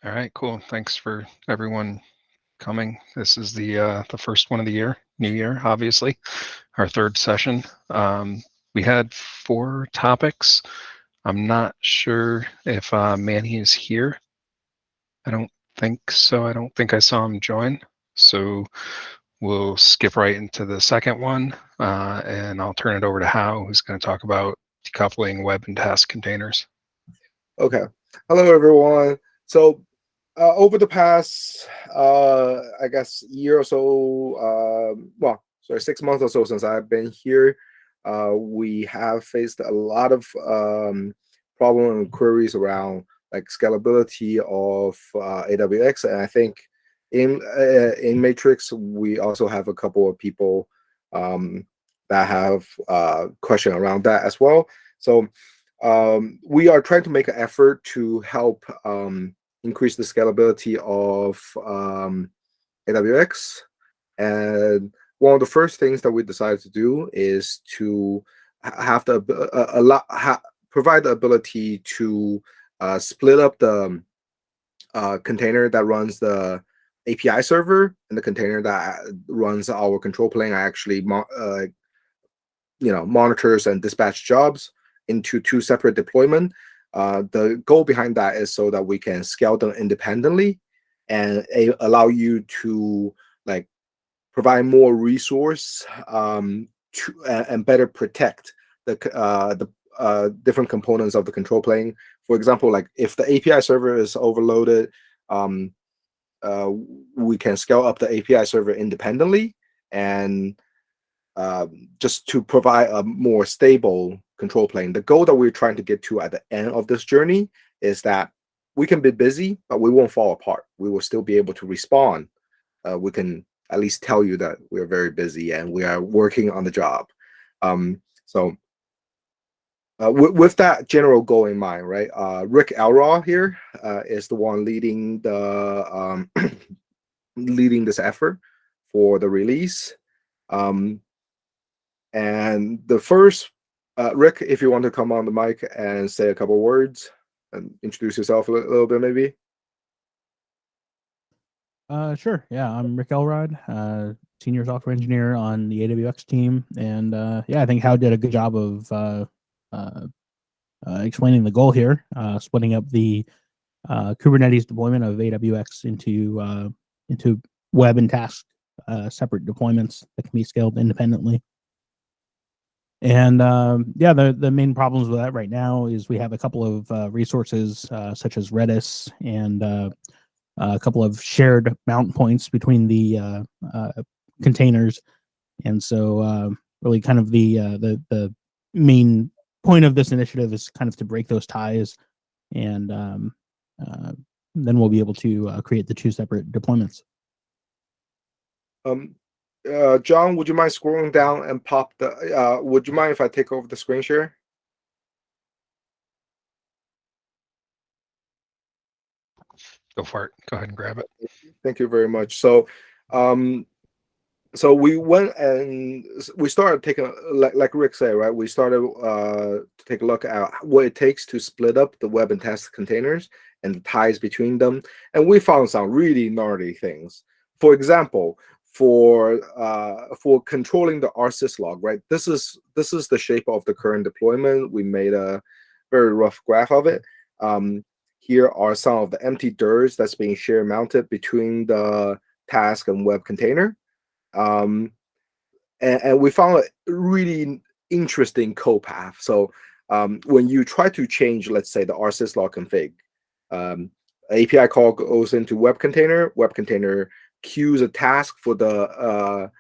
All right, cool. Thanks for everyone coming. This is the first one of the year, new year, obviously, our third session. We had 4 topics. I'm not sure if Manny is here. I don't think so. I don't think I saw him join. So we'll skip right into the second one, and I'll turn it over to Hao, who's going to talk about decoupling web and task containers. Okay. Hello, everyone. So, over the past, I guess, year or so, well, sorry, 6 months or so since I've been here, we have faced a lot of problem and queries around like scalability of AWX, and I think in Matrix we also have a couple of people that have question around that as well. So we are trying to make an effort to help increase the scalability of AWX. And one of the first things that we decided to do is to have provide the ability to split up the container that runs the API server and the container that runs our control plane actually monitors and dispatch jobs into 2 separate deployment. The goal behind that is so that we can scale them independently and allow you to like provide more resource and better protect the different components of the control plane. For example, like if the API server is overloaded, we can scale up the API server independently and just to provide a more stable control plane. The goal that we're trying to get to at the end of this journey is that we can be busy, but we won't fall apart. We will still be able to respond. We can at least tell you that we are very busy and we are working on the job. With that general goal in mind, right? Rick Elraw here is the one leading the leading this effort for the release. And the first, Rick, if you want to come on the mic and say a couple words and introduce yourself a little bit, maybe. Sure. Yeah, I'm Rick Elrod, senior software engineer on the AWX team, and yeah, I think Hao did a good job of explaining the goal here, splitting up the Kubernetes deployment of AWX into web and task separate deployments that can be scaled independently. And yeah, the main problems with that right now is we have a couple of resources such as Redis and a couple of shared mount points between the containers, and so really kind of the main point of this initiative is kind of to break those ties, and then we'll be able to create the 2 separate deployments. John, would you mind scrolling down and pop the? Would you mind if I take over the screen share? Go for it. Go ahead and grab it. Thank you very much. So, so we went and we started taking, like Rick said, right? We started to take a look at what it takes to split up the web and task containers and the ties between them, and we found some really gnarly things. For example, for controlling the rsyslog, right? This is the shape of the current deployment. We made a very rough graph of it. Here are some of the empty DIRs that's being share mounted between the task and web container. And we found a really interesting code path. So when you try to change, let's say, the rsyslog config, API call goes into web container queues a task for the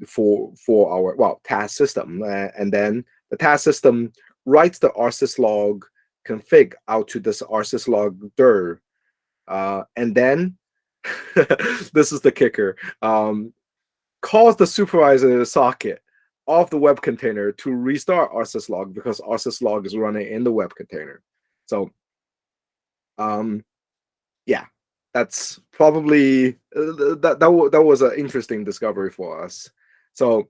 for our task system, and then the task system writes the rsyslog config out to this rsyslog dir, and then this is the kicker, calls the supervisor socket of the web container to restart rsyslog because rsyslog is running in the web container. So yeah, that's probably that was an interesting discovery for us. So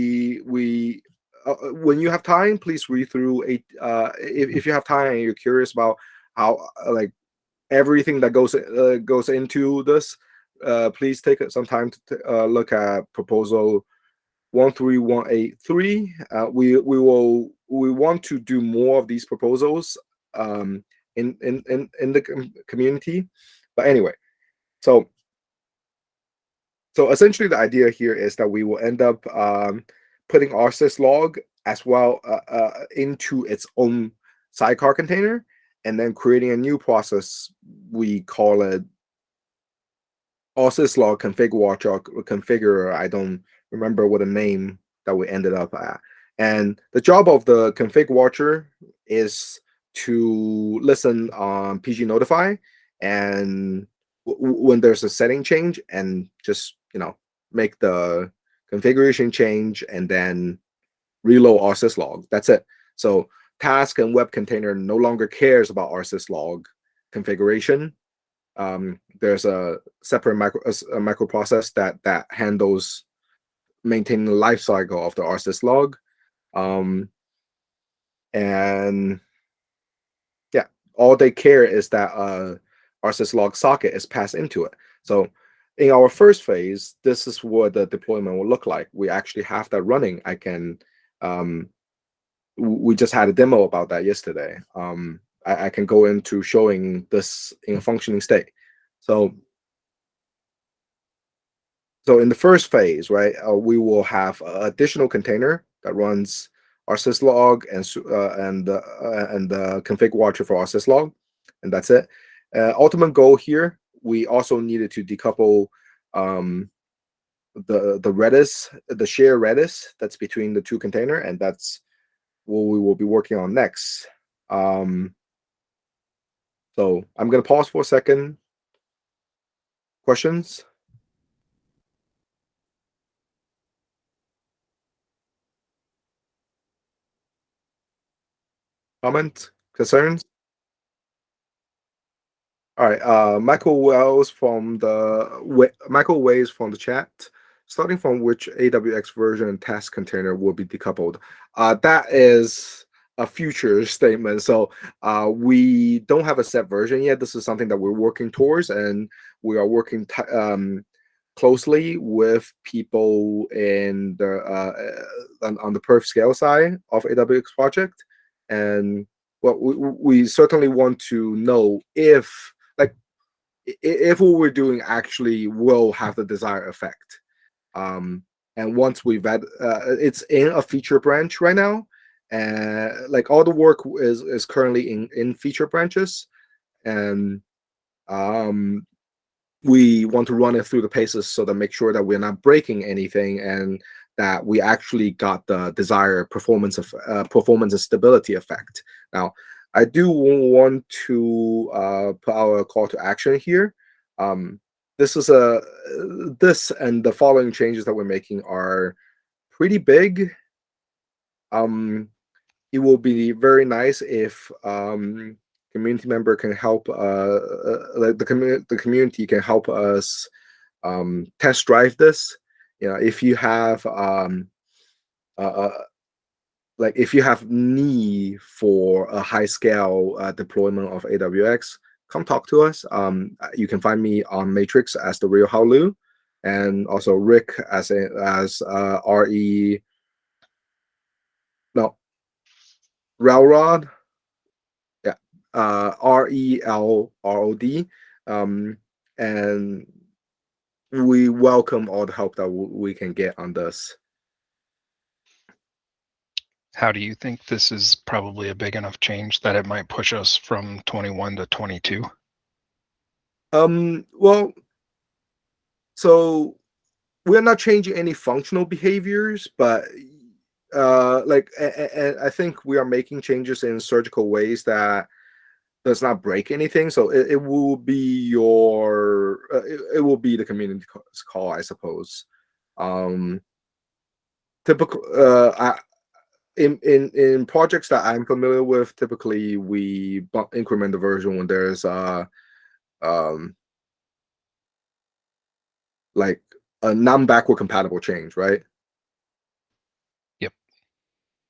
we when you have time, please read through if you have time and you're curious about how like everything that goes into this, please take some time to look at proposal 13183. We want to do more of these proposals in the community. But anyway, so essentially the idea here is that we will end up putting our syslog as well into its own sidecar container, and then creating a new process. We call it syslog config watcher or configurer. I don't remember what the name that we ended up at. And the job of the config watcher is to listen on PG notify and when there's a setting change, and just make the configuration change and then reload our syslog. That's it. So task and web container no longer cares about our syslog configuration. There's a separate microprocess that handles maintaining the life cycle of the rsyslog. And yeah, all they care is that rsyslog socket is passed into it. So in our first phase, this is what the deployment will look like. We actually have that running. We just had a demo about that yesterday. I can go into showing this in a functioning state. So in the first phase, right, we will have an additional container that runs our syslog and the config watcher for our syslog, and that's it. Ultimate goal here, we also needed to decouple the Redis, the shared Redis that's between the two container, and that's what we will be working on next. So I'm going to pause for a second. Questions? Comment? Concerns? All right. Michael Waves from the chat. Starting from which AWX version and task container will be decoupled? That is a future statement. So we don't have a set version yet. This is something that we're working towards, and we are working closely with people in the on the perf scale side of AWX project. And well, we certainly want to know if what we're doing actually will have the desired effect. And once we've had, it's in a feature branch right now, and like all the work is currently in feature branches, and we want to run it through the paces so to make sure that we're not breaking anything, and that we actually got the desired performance and stability effect. Now, I do want to put out a call to action here. This and the following changes that we're making are pretty big. It will be very nice if community member can help, like the community can help us test drive this. If you have like if you have need for a high scale deployment of AWX, come talk to us. You can find me on Matrix as the real Haolu, and also Rick as Railrod. Yeah, RELROD. And we welcome all the help that we can get on this. How do you think this is probably a big enough change that it might push us from 21 to 22? Well, so we're not changing any functional behaviors, but and I think we are making changes in surgical ways that does not break anything. So it will be it will be the community call, I suppose. Typical in projects that I'm familiar with, typically we increment the version when there's like a non-backward compatible change, right? Yep.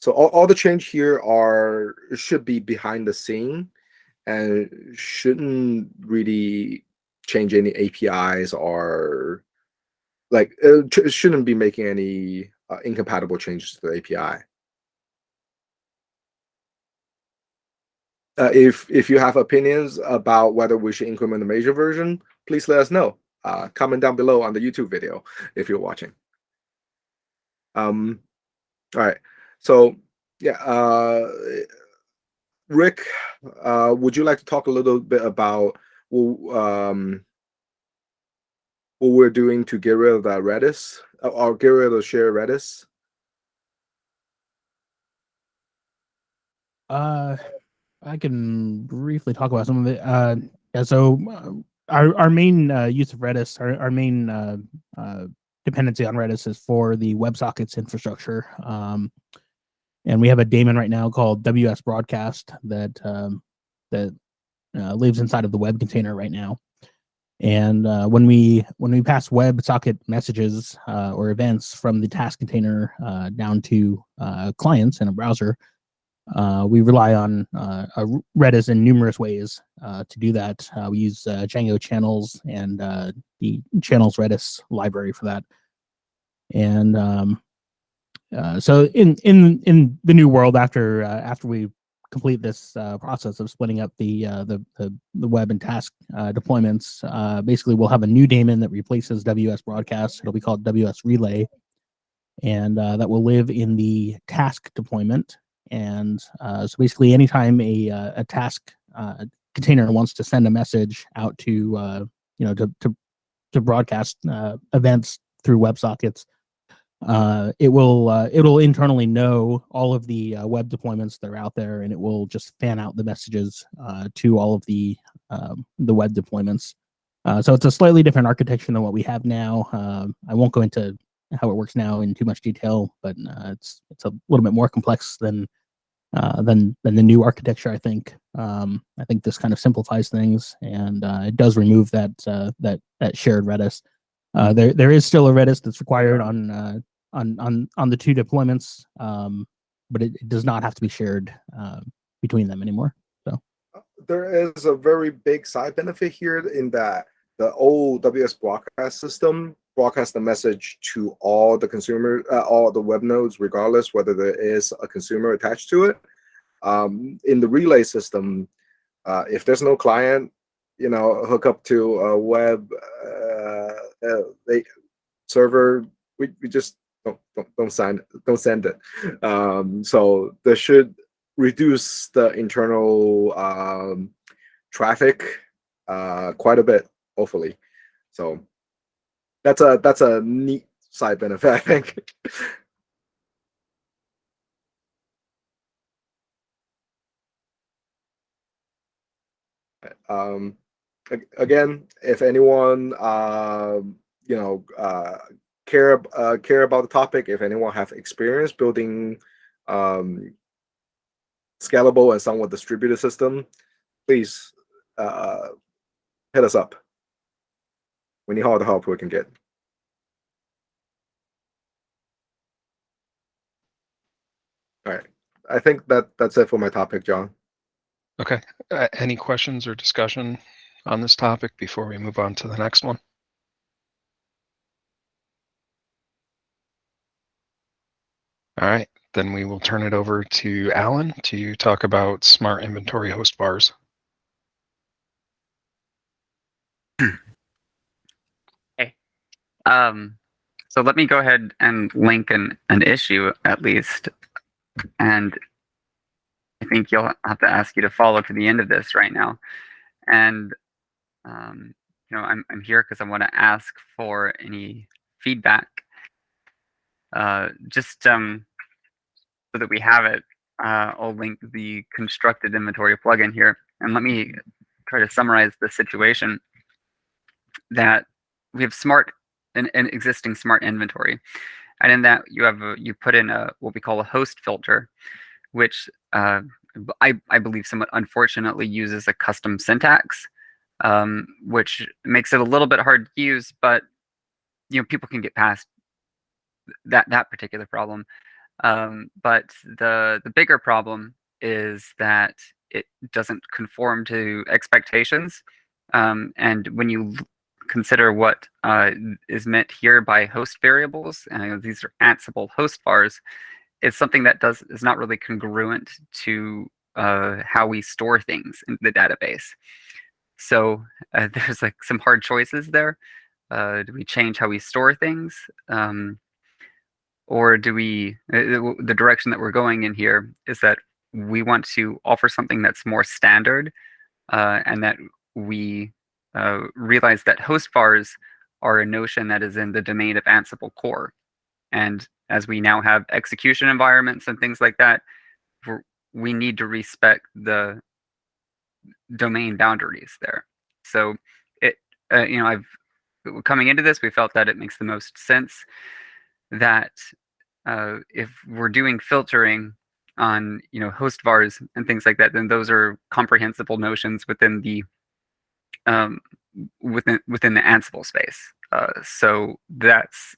So all the change here should be behind the scene and shouldn't really change any APIs or like it shouldn't be making any incompatible changes to the API. If you have opinions about whether we should increment the major version, please let us know. Comment down below on the YouTube video if you're watching. All right. So yeah, Rick, would you like to talk a little bit about what we're doing to get rid of that Redis or get rid of the shared Redis? I can briefly talk about some of it. Yeah, so our main use of Redis, our main dependency on Redis is for the WebSockets infrastructure. And we have a daemon right now called WS Broadcast that lives inside of the web container right now. And when we pass WebSocket messages or events from the task container down to clients in a browser, we rely on Redis in numerous ways to do that. We use Django channels and the channels Redis library for that. And so in the new world, after we complete this process of splitting up the web and task deployments, basically we'll have a new daemon that replaces WS Broadcast. It'll be called WS Relay, and that will live in the task deployment. And so basically, anytime a task container wants to send a message out to to broadcast events through WebSockets, it'll internally know all of the web deployments that are out there, and it will just fan out the messages to all of the web deployments. So it's a slightly different architecture than what we have now. I won't go into how it works now in too much detail, but it's a little bit more complex than the new architecture. I think this kind of simplifies things, and it does remove that shared Redis. There is still a Redis that's required on the two deployments, but it does not have to be shared between them anymore. So there is a very big side benefit here in that the old WS broadcast system broadcasts the message to all the consumer, all the web nodes, regardless whether there is a consumer attached to it. In the relay system, if there's no client, hook up to a web server, we just don't send it. So this should reduce the internal traffic quite a bit, hopefully. So that's a neat side benefit, I think. Again, if anyone care about the topic, if anyone have experience building scalable and somewhat distributed system, please hit us up. We need all the help we can get. All right, I think that's it for my topic, John. Okay. Any questions or discussion on this topic before we move on to the next one? All right, then we will turn it over to Alan to talk about smart inventory host vars. Hey, so let me go ahead and link an issue at least, and I think you'll have to ask you to follow to the end of this right now. And I'm here because I want to ask for any feedback. Just so that we have it, I'll link the constructed inventory plugin here, and let me try to summarize the situation. That we have an existing smart inventory, and in that you put in what we call a host filter, which I believe somewhat unfortunately uses a custom syntax, which makes it a little bit hard to use, but people can get past that particular problem. But the bigger problem is that it doesn't conform to expectations. And when you consider what is meant here by host variables, and these are Ansible hostvars, it's something that is not really congruent to how we store things in the database. So there's like some hard choices there. Do we change how we store things? Or do we, the direction that we're going in here is that we want to offer something that's more standard, and that we realize that host vars are a notion that is in the domain of Ansible core. And as we now have execution environments and things like that, we need to respect the domain boundaries there. So coming into this, we felt that it makes the most sense that if we're doing filtering on host vars and things like that, then those are comprehensible notions within the within the Ansible space. So that's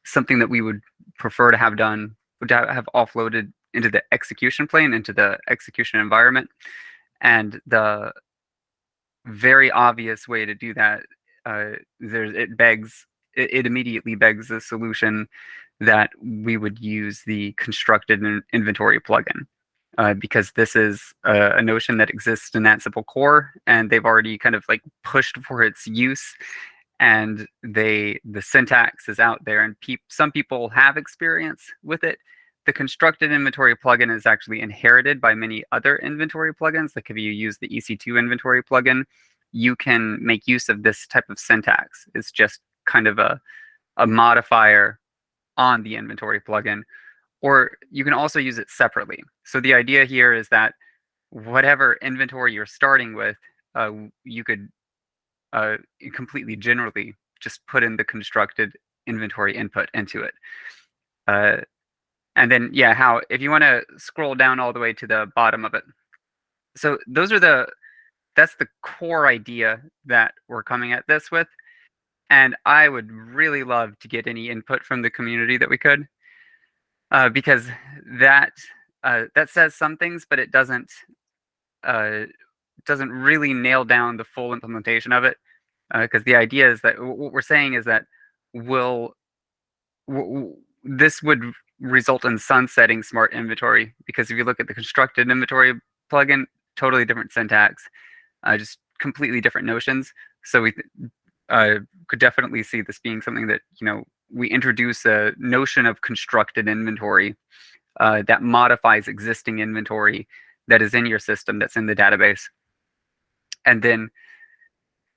something that we would prefer to have done, would have offloaded into the execution plane, into the execution environment. And the very obvious way to do that, it immediately begs the solution that we would use the constructed inventory plugin, because this is a notion that exists in Ansible core, and they've already kind of like pushed for its use, and the syntax is out there, and some people have experience with it. The constructed inventory plugin is actually inherited by many other inventory plugins. Like if you use the EC2 inventory plugin, you can make use of this type of syntax. It's just kind of a modifier on the inventory plugin, or you can also use it separately. So the idea here is that whatever inventory you're starting with, you could completely generally just put in the constructed inventory input into it. And then, yeah, if you want to scroll down all the way to the bottom of it. So that's the core idea that we're coming at this with. And I would really love to get any input from the community that we could, because that says some things, but it doesn't really nail down the full implementation of it. Because the idea is that what we're saying is that this would result in sunsetting smart inventory, because if you look at the constructed inventory plugin, totally different syntax, just completely different notions. So we could definitely see this being something that we introduce a notion of constructed inventory that modifies existing inventory that is in your system, that's in the database, and then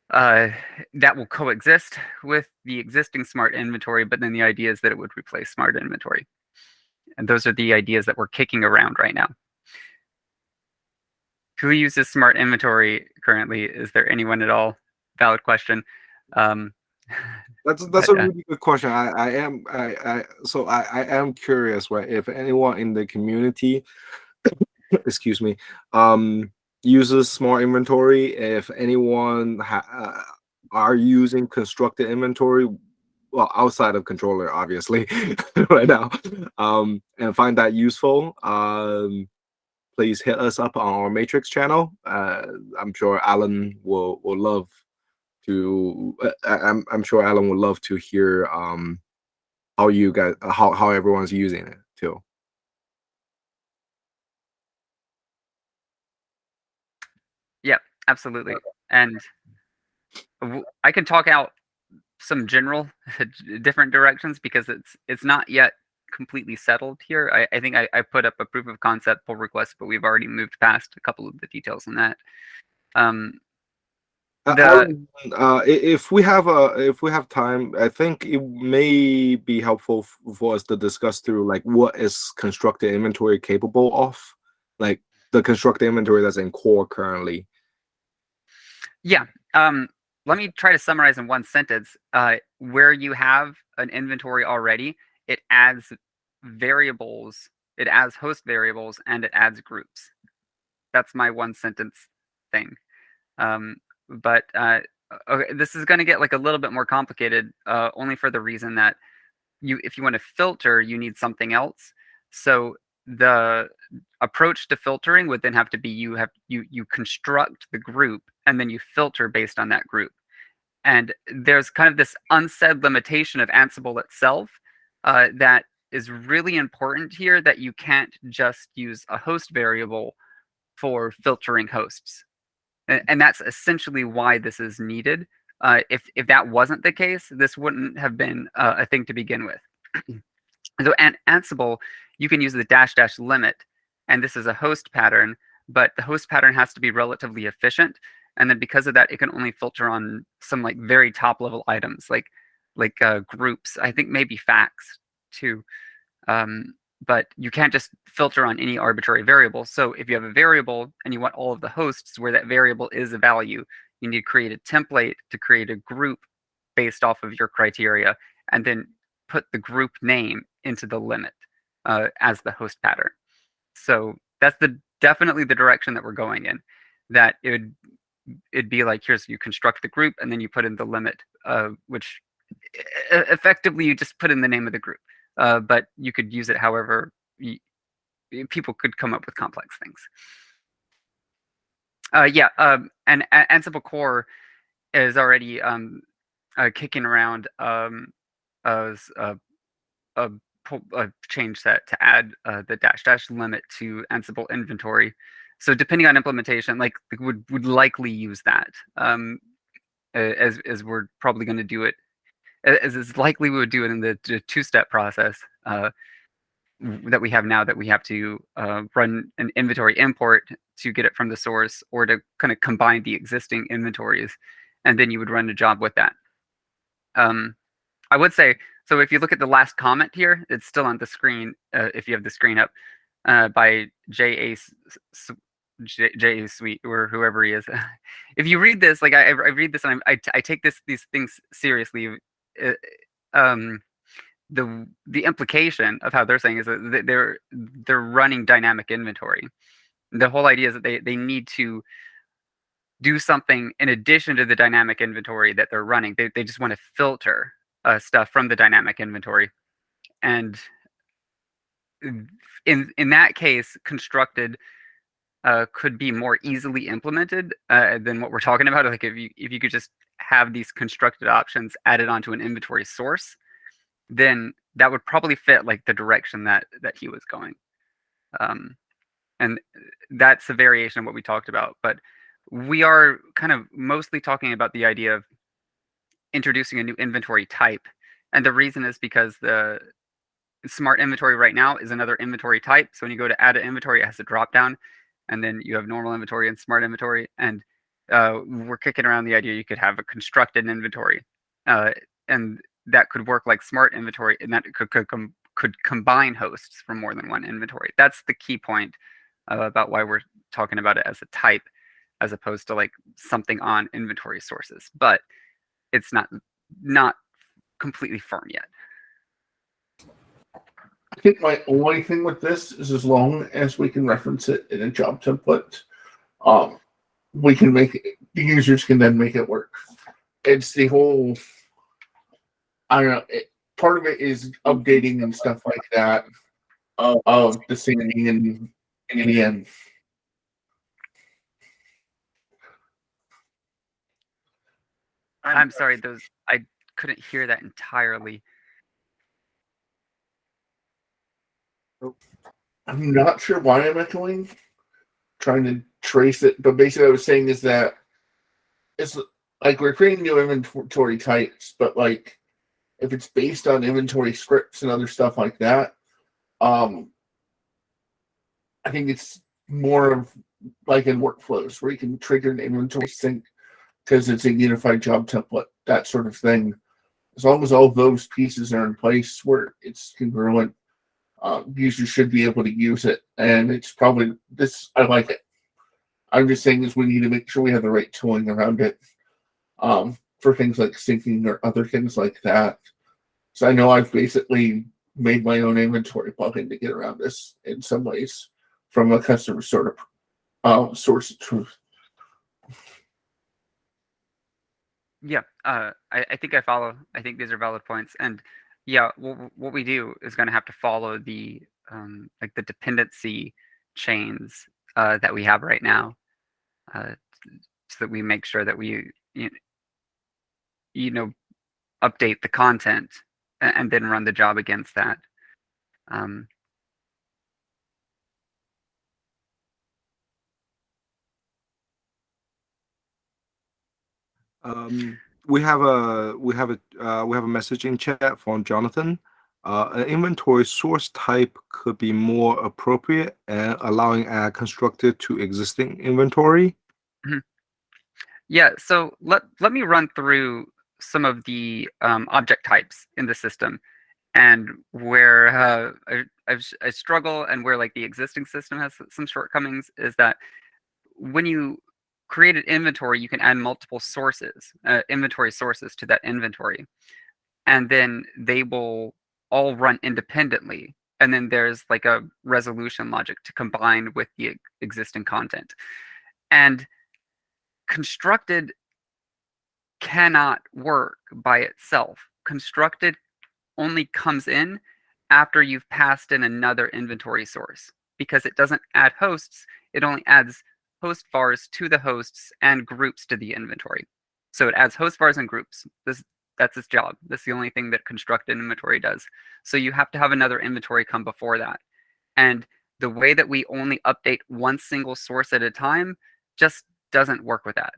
that will coexist with the existing smart inventory. But then the idea is that it would replace smart inventory, and those are the ideas that we're kicking around right now. Who uses smart inventory currently? Is there anyone at all? Valid question. That's a really good question. I am curious, right? If anyone in the community, excuse me, uses smart inventory, if anyone are using constructed inventory, well, outside of controller, obviously, right now, and find that useful, please hit us up on our Matrix channel. I'm sure Alan will love to. I'm sure Alan would love to hear how you guys, how everyone's using it too. Yeah, absolutely. And I can talk out some general different directions, because it's not yet completely settled here. I think I put up a proof of concept pull request, but we've already moved past a couple of the details on that. If we have time, I think it may be helpful for us to discuss through like what is constructed inventory capable of, like the constructed inventory that's in core currently. Yeah. Let me try to summarize in one sentence. Where you have an inventory already, it adds variables, it adds host variables, and it adds groups. That's my one sentence thing. Okay, this is going to get like a little bit more complicated, only for the reason that if you want to filter, you need something else. So the approach to filtering would then have to be you construct the group and then you filter based on that group. And there's kind of this unsaid limitation of Ansible itself that is really important here, that you can't just use a host variable for filtering hosts. And that's essentially why this is needed. If that wasn't the case, this wouldn't have been a thing to begin with. So Ansible, you can use the -- limit, and this is a host pattern, but the host pattern has to be relatively efficient. And then because of that, it can only filter on some like very top level items, like groups. I think maybe facts too. But you can't just filter on any arbitrary variable. So if you have a variable and you want all of the hosts where that variable is a value, you need to create a template to create a group based off of your criteria, and then put the group name into the limit as the host pattern. So that's definitely the direction that we're going in. That it'd be like, here's, you construct the group and then you put in the limit, which effectively you just put in the name of the group. But you could use it however people could come up with complex things. And Ansible core is already kicking around a change set to add the -- limit to Ansible inventory. So depending on implementation, like would likely use that as we're probably going to do it, as is likely we would do it in the two-step process that we have now, that we have to run an inventory import to get it from the source, or to kind of combine the existing inventories, and then you would run a job with that. I would say, so if you look at the last comment here, it's still on the screen if you have the screen up, by J.A. Sweet, or whoever he is. If you read this, like I read this and I take these things seriously. The implication of how they're saying is that they're running dynamic inventory. The whole idea is that they need to do something in addition to the dynamic inventory that they're running. They just want to filter stuff from the dynamic inventory, and in that case, constructed could be more easily implemented than what we're talking about. Like if you could just have these constructed options added onto an inventory source, then that would probably fit like the direction that he was going. And that's a variation of what we talked about. But we are kind of mostly talking about the idea of introducing a new inventory type. And the reason is because the smart inventory right now is another inventory type. So when you go to add an inventory, it has a drop down, and then you have normal inventory and smart inventory. And we're kicking around the idea you could have a constructed inventory, and that could work like smart inventory, and that could combine hosts from more than one inventory. That's the key point about why we're talking about it as a type, as opposed to like something on inventory sources. But it's not completely firm yet. I think my only thing with this is, as long as we can reference it in a job template, we can make it, the users can then make it work. It's the whole, I don't know, part of it is updating and stuff like that of the singing and in the end. I'm sorry, I couldn't hear that entirely. I'm not sure why I'm echoing, trying to trace it, but basically what I was saying is that it's like we're creating new inventory types, but like if it's based on inventory scripts and other stuff like that, I think it's more of like in workflows where you can trigger an inventory sync because it's a unified job template, that sort of thing. As long as all those pieces are in place where it's congruent, users should be able to use it. And it's probably this, I like it. I'm just saying is we need to make sure we have the right tooling around it for things like syncing or other things like that. So I know I've basically made my own inventory plugin to get around this in some ways from a customer sort of source of truth. Yeah, I think I follow. I think these are valid points, and Yeah, what we do is going to have to follow the like the dependency chains that we have right now, uh, so that we make sure that we you know update the content and then run the job against that. Um, We have a messaging chat from Jonathan. An inventory source type could be more appropriate and allowing a constructed to existing inventory. yeah, so let me run through some of the object types in the system, and where I struggle, and where like the existing system has some shortcomings, is that when you create an inventory, you can add multiple sources, inventory sources to that inventory, and then they will all run independently. And then there's like a resolution logic to combine with the existing content. And constructed cannot work by itself. Constructed only comes in after you've passed in another inventory source, because it doesn't add hosts, it only adds hostvars to the hosts and groups to the inventory. So it adds hostvars and groups. That's its job. That's the only thing that constructed inventory does. So you have to have another inventory come before that. And the way that we only update one single source at a time just doesn't work with that.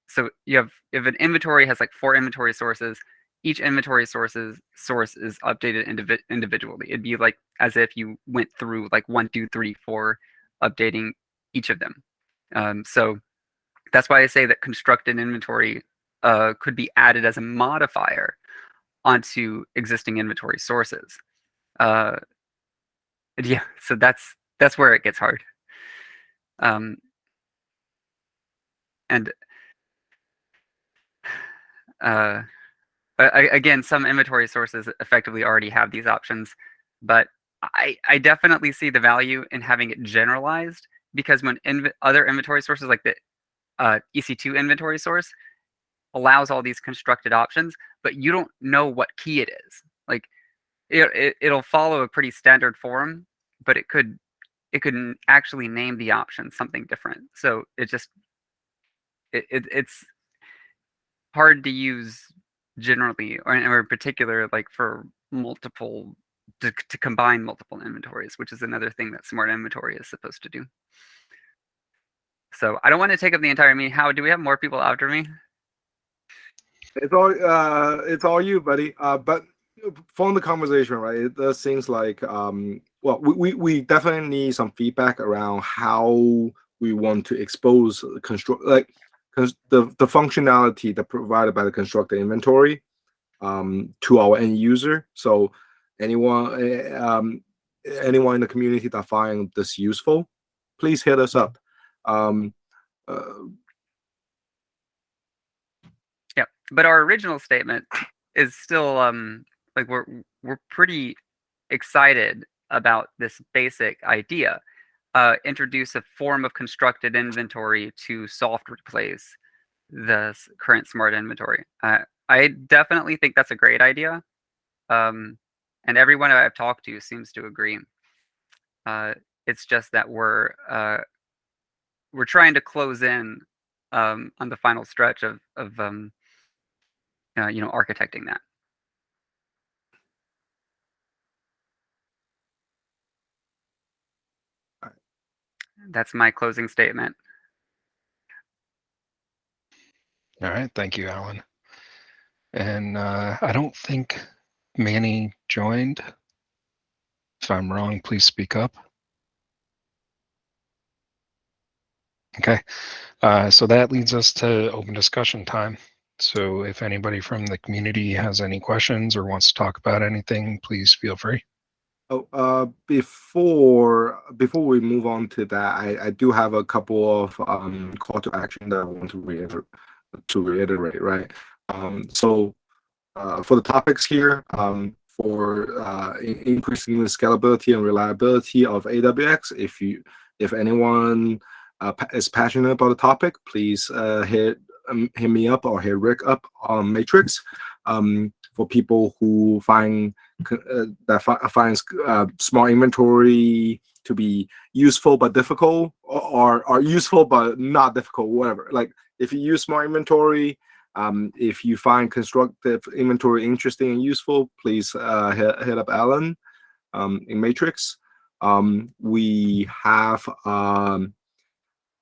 So you have, if an inventory has like 4 inventory sources, each inventory source is updated individually. It'd be like as if you went through like 1, 2, 3, 4, updating each of them. So that's why I say that constructed inventory could be added as a modifier onto existing inventory sources. Yeah, so that's where it gets hard. And again, some inventory sources effectively already have these options, but I definitely see the value in having it generalized, because when other inventory sources like the EC2 inventory source allows all these constructed options, but you don't know what key it is. Like it'll follow a pretty standard form, but it could actually name the option something different. So it's hard to use generally, or in particular, like for multiple, to combine multiple inventories, which is another thing that smart inventory is supposed to do. So I don't want to take up the entire meeting. How do we have more people after me? It's all you, buddy. But from the conversation, right, it does seems like well, we definitely need some feedback around how we want to expose the functionality that provided by the constructed inventory to our end user. So anyone in the community that find this useful, please hit us up. Yeah, but our original statement is still like we're pretty excited about this basic idea. Introduce a form of constructed inventory to soft replace the current smart inventory. I definitely think that's a great idea, and everyone I've talked to seems to agree. It's just that we're trying to close in on the final stretch of architecting that. That's my closing statement. All right, thank you, Alan. And I don't think Manny joined. If I'm wrong, please speak up. Okay, so that leads us to open discussion time. So if anybody from the community has any questions or wants to talk about anything, please feel free. Oh, before we move on to that, I do have a couple of call to action that I want to reiterate, right? So for the topics here, for increasing the scalability and reliability of AWX, if anyone is passionate about the topic, please hit me up or hit Rick up on Matrix. for people who finds smart inventory to be useful but difficult, or useful but not difficult, whatever. Like if you use smart inventory, if you find constructive inventory interesting and useful, please hit up Alan in Matrix. We have a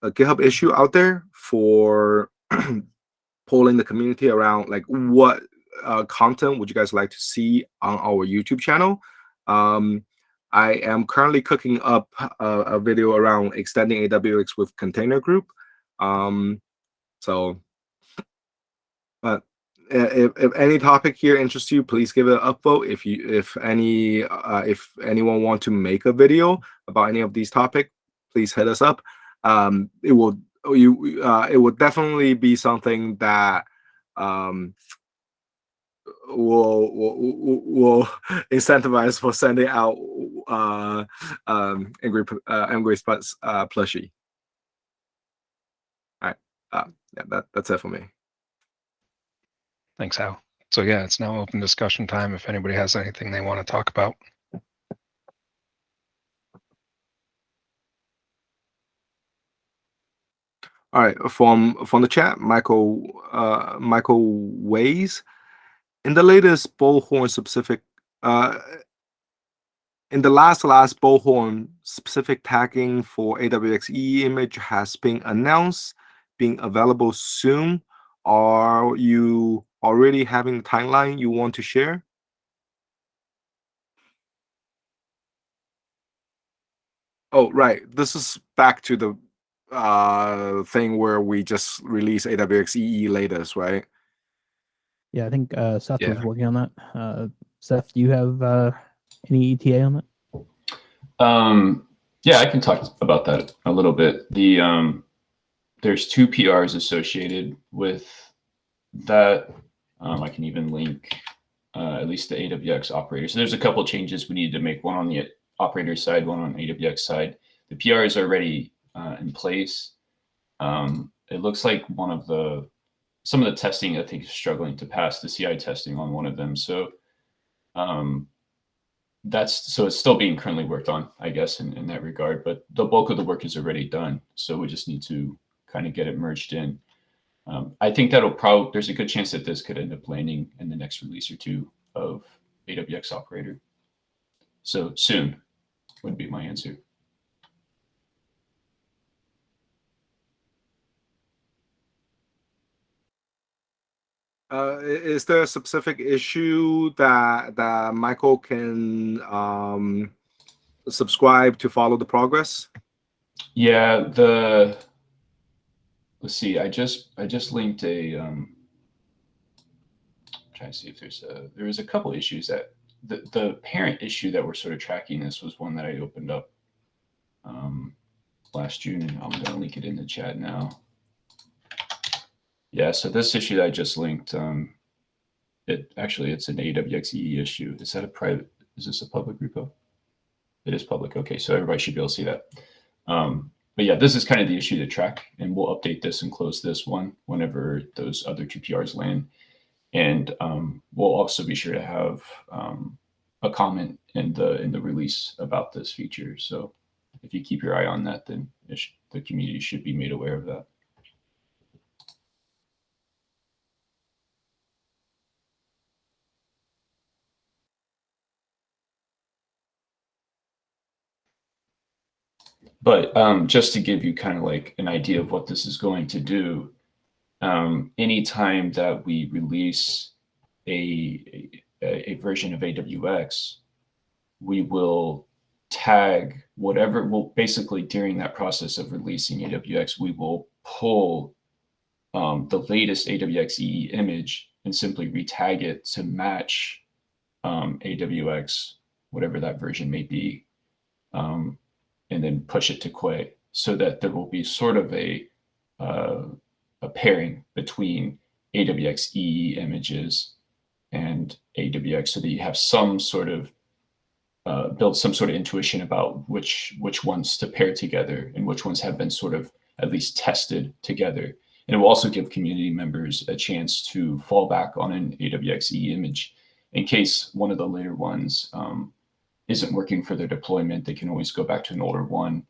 GitHub issue out there for polling the community around like what content would you guys like to see on our YouTube channel. I am currently cooking up a video around extending AWX with container group. But if any topic here interests you, please give it an upvote. If anyone want to make a video about any of these topics, please hit us up. It will definitely be something that will incentivize for sending out angry spots plushie. All right, yeah, that's it for me. Thanks, Hal. So yeah, it's now open discussion time if anybody has anything they want to talk about. All right, from the chat, Michael Ways. In the latest bullhorn specific, in the last bullhorn specific tagging for AWX EE image has been announced, being available soon. Are you already having the timeline you want to share? Oh, right. This is back to the thing where we just released AWX EE latest, right? Yeah, I think Seth Yeah. was working on that. Seth, do you have any ETA on that? Yeah, I can talk about that a little bit. There's 2 PRs associated with that. I can even link at least the AWX operator. So there's a couple of changes we need to make, one on the operator side, one on AWX side. The PR is already in place. It looks like some of the testing I think is struggling to pass the CI testing on one of them. So it's still being currently worked on, I guess, in that regard, but the bulk of the work is already done. So we just need to kind of get it merged in. I think there's a good chance that this could end up landing in the next release or 2 of AWX operator. So soon would be my answer. Is there a specific issue that Michael can subscribe to follow the progress? Yeah, let's see. I just linked trying to see if there was a couple issues that the parent issue that we're sort of tracking. This was one that I opened up last June, and I'm going to link it in the chat now. Yeah, so this issue that I just linked, it's an AWX EE issue. Is this a public repo? It is public. Okay, so everybody should be able to see that. But yeah, this is kind of the issue to track, and we'll update this and close this one whenever those other 2 PRs land. And we'll also be sure to have a comment in the release about this feature. So if you keep your eye on that, then the community should be made aware of that. But just to give you kind of like an idea of what this is going to do, anytime that we release a version of AWX, we will tag whatever. Well, basically during that process of releasing AWX, we will pull the latest AWX EE image and simply retag it to match AWX, whatever that version may be. And then push it to Quay, so that there will be sort of a pairing between AWX EE images and AWX, so that you have some sort of build some sort of intuition about which ones to pair together and which ones have been sort of at least tested together. And it will also give community members a chance to fall back on an AWX EE image in case one of the later ones isn't working for their deployment, they can always go back to an older one,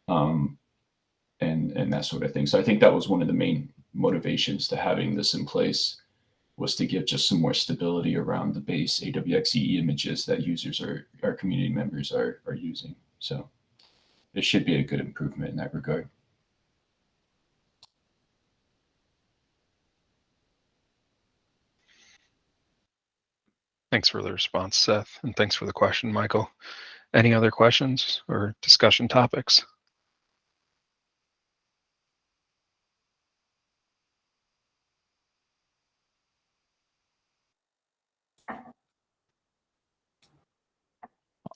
and that sort of thing. So I think that was one of the main motivations to having this in place, was to give just some more stability around the base AWX EE images that users our community members are using. So it should be a good improvement in that regard. Thanks for the response, Seth, and thanks for the question, Michael. Any other questions or discussion topics?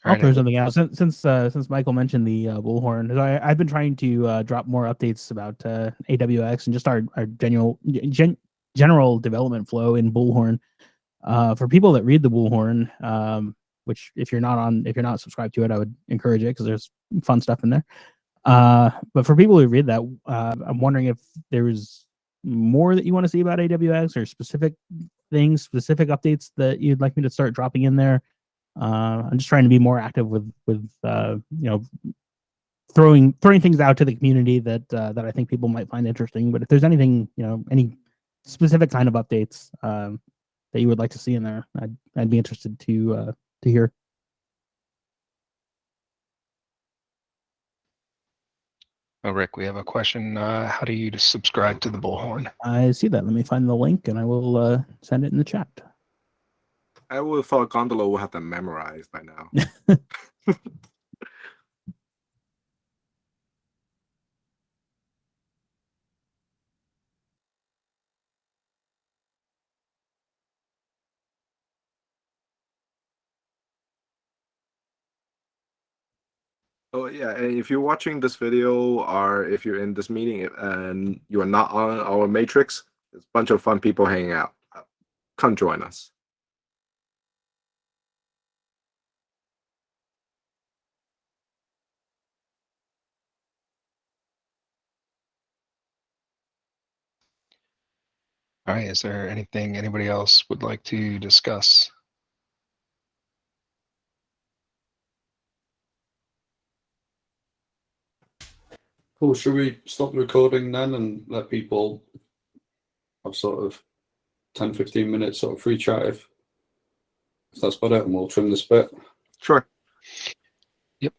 I'll throw something out since Michael mentioned the bullhorn. I've been trying to drop more updates about AWX and just our general development flow in bullhorn. For people that read the bullhorn, which if you're not subscribed to it, I would encourage it because there's fun stuff in there. But for people who read that, I'm wondering if there's more that you want to see about AWX or specific things, specific updates that you'd like me to start dropping in there. I'm just trying to be more active with throwing things out to the community that I think people might find interesting. But if there's anything, any specific kind of updates that you would like to see in there, I'd be interested to hear. Oh, Rick, we have a question. How do you subscribe to the bullhorn? I see that. Let me find the link and I will send it in the chat. I would have thought Gondola will have them memorized by now. Oh yeah, and if you're watching this video or if you're in this meeting and you are not on our matrix, there's a bunch of fun people hanging out. Come join us. All right, is there anything anybody else would like to discuss? Cool. Should we stop the recording then and let people have sort of 10, 15 minutes sort of free chat if that's better, and we'll trim this bit? Sure. Yep.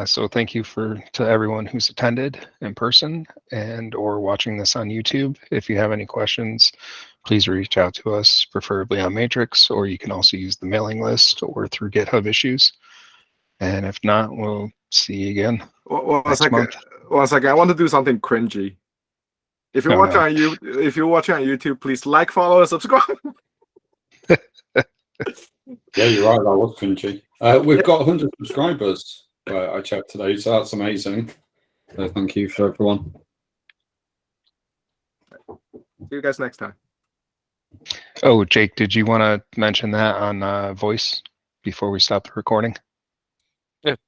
So thank you to everyone who's attended in person and or watching this on YouTube. If you have any questions, please reach out to us, preferably on Matrix, or you can also use the mailing list or through GitHub issues. And if not, we'll see you again next month. One second. I want to do something cringy. If you're watching on YouTube, please like, follow, and subscribe. Yeah, you're right. That was cringy. We've got 100 subscribers. I checked today, so that's amazing. So thank you for everyone. See you guys next time. Oh, Jake, did you want to mention that on voice before we stop the recording?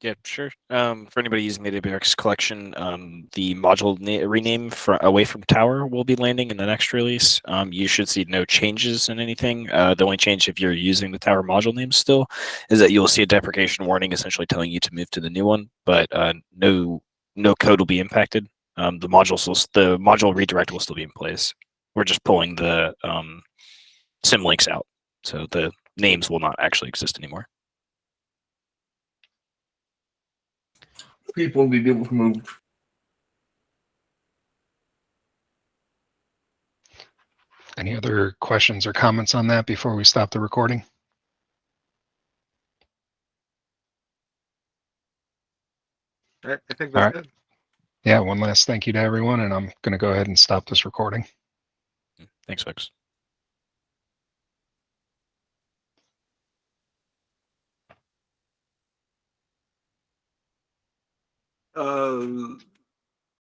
Yeah, sure. For anybody using the AWX collection, the module rename away from tower will be landing in the next release. You should see no changes in anything. The only change, if you're using the tower module name still, is that you'll see a deprecation warning essentially telling you to move to the new one, but no code will be impacted. The module redirect will still be in place. We're just pulling the symlinks out, so the names will not actually exist anymore. People need to move. Any other questions or comments on that before we stop the recording? I think that's good. Yeah, one last thank you to everyone, and I'm going to go ahead and stop this recording. Thanks, folks.